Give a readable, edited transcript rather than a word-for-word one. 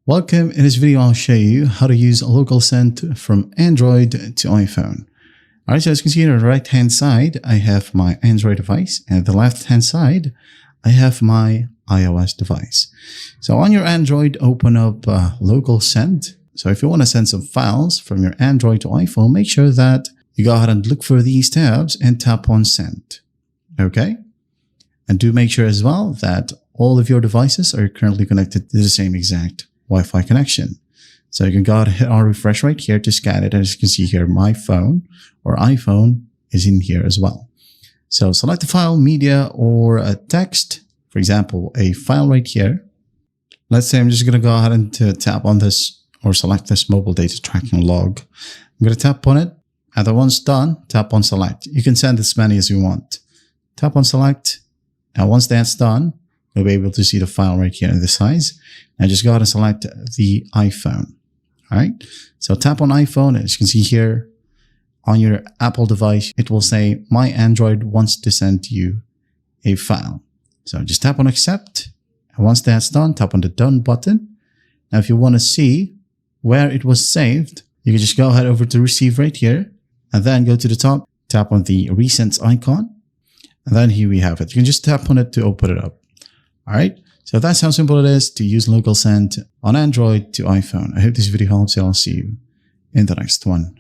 Welcome. In this video, I'll show you how to use LocalSend from Android to iPhone. All right, so as you can see on the right-hand side, I have my Android device, and at the left-hand side, I have my iOS device. So on your Android, open up LocalSend. So if you want to send some files from your Android to iPhone, make sure that you go ahead and look for these tabs and tap on Send. Okay? And do make sure as well that all of your devices are currently connected to the same exact Wi-Fi connection. So you can go ahead and hit on refresh right here to scan it. As you can see here, my phone or iPhone is in here as well. So select the file, media, or a text. For example, a file right here. Let's say I'm just going to go ahead and tap on this or select this mobile data tracking log. I'm going to tap on it. And then once done, tap on select. You can send as many as you want. Tap on select. And once that's done, you'll be able to see the file right here in the size. Now just go ahead and select the iPhone. All right. So tap on iPhone. As you can see here on your Apple device, it will say my Android wants to send you a file. So just tap on accept. And once that's done, tap on the done button. Now, if you want to see where it was saved, you can just go ahead over to receive right here and then go to the top, tap on the resends icon. And then here we have it. You can just tap on it to open it up. All right. So that's how simple it is to use LocalSend on Android to iPhone. I hope this video helps you. I'll see you in the next one.